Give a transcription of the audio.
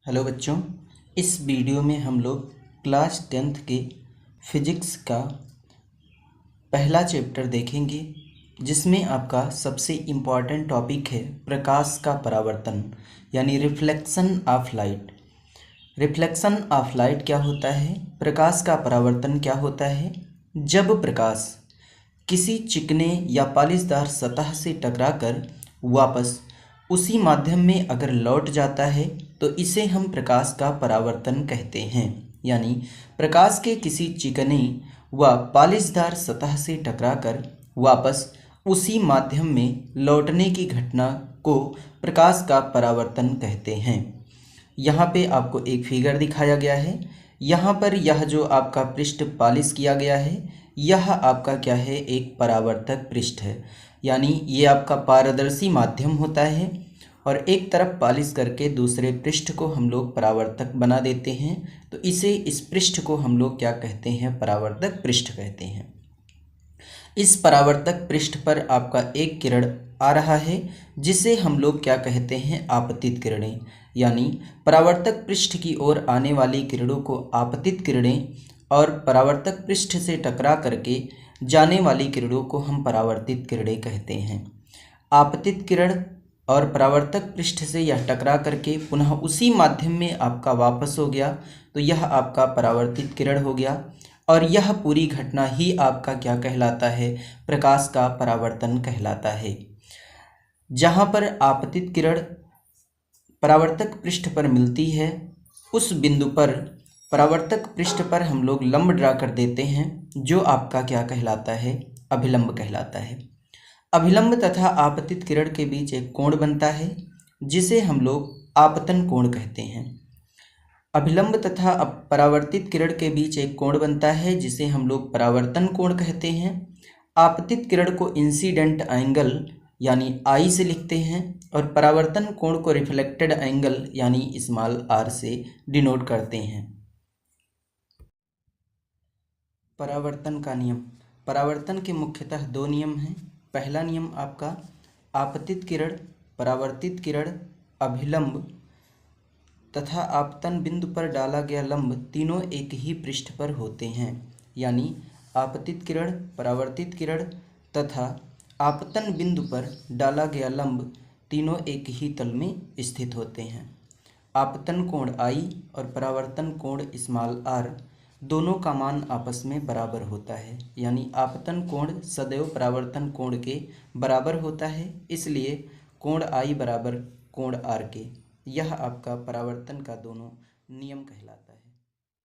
Hello बच्चों, इस video में हम लोग क्लास 10th के फिजिक्स का पहला चैप्टर देखेंगे, जिसमें आपका सबसे इम्पॉर्टेंट टॉपिक है प्रकाश का परावर्तन यानी reflection of light. Reflection of light क्या होता है, प्रकाश का परावर्तन क्या होता है। जब प्रकाश किसी चिकने या पालिशदार सतह से टकराकर वापस उसी माध्यम में अगर लौट जाता है तो इसे हम प्रकाश का परावर्तन कहते हैं। यानी प्रकाश के किसी चिकने व पालिशदार सतह से टकराकर वापस उसी माध्यम में लौटने की घटना को प्रकाश का परावर्तन कहते हैं। यहाँ पे आपको एक फिगर दिखाया गया है। यहाँ पर यह जो आपका पृष्ठ पॉलिश किया गया है, यह आपका क्या है, एक परावर्तक पृष्ठ है। यानी ये आपका पारदर्शी माध्यम होता है और एक तरफ पॉलिश करके दूसरे पृष्ठ को हम लोग परावर्तक बना देते हैं, तो इस पृष्ठ को हम लोग क्या कहते हैं, परावर्तक पृष्ठ कहते हैं। इस परावर्तक पृष्ठ पर आपका एक किरण आ रहा है जिसे हम लोग क्या कहते हैं, आपतित किरणें। यानी परावर्तक पृष्ठ की ओर आने वाली किरणों को आपतित किरणें और परावर्तक पृष्ठ से टकरा करके जाने वाली किरणों को हम परावर्तित किरणें कहते हैं। आपतित किरण और परावर्तक पृष्ठ से यह टकरा करके पुनः उसी माध्यम में आपका वापस हो गया, तो यह आपका परावर्तित किरण हो गया। और यह पूरी घटना ही आपका क्या कहलाता है, प्रकाश का परावर्तन कहलाता है। जहाँ पर आपतित किरण परावर्तक पृष्ठ पर मिलती है, उस बिंदु पर परावर्तक पृष्ठ पर हम लोग लंब ड्रा कर देते हैं, जो आपका क्या कहलाता है, अभिलंब कहलाता है। अभिलंब तथा आपतित किरण के बीच एक कोण बनता है जिसे हम लोग आपतन कोण कहते हैं। अभिलंब तथा परावर्तित किरण के बीच एक कोण बनता है जिसे हम लोग परावर्तन कोण कहते हैं। आपतित किरण को इंसिडेंट एंगल यानी आई से लिखते हैं और परावर्तन कोण को रिफ्लेक्टेड एंगल यानी स्मॉल आर से डिनोट करते हैं। परावर्तन का नियम। परावर्तन के मुख्यतः दो नियम हैं। पहला नियम आपका आपतित किरण, परावर्तित किरण, अभिलंब तथा आपतन बिंदु पर डाला गया लंब तीनों एक ही पृष्ठ पर होते हैं। यानी आपतित किरण, परावर्तित किरण तथा आपतन बिंदु पर डाला गया लंब तीनों एक ही तल में स्थित होते हैं। आपतन कोण आई और परावर्तन कोण स्मॉल आर दोनों का मान आपस में बराबर होता है। यानी आपतन कोण सदैव परावर्तन कोण के बराबर होता है, इसलिए कोण आई बराबर कोण आर के। यह आपका परावर्तन का दोनों नियम कहलाता है।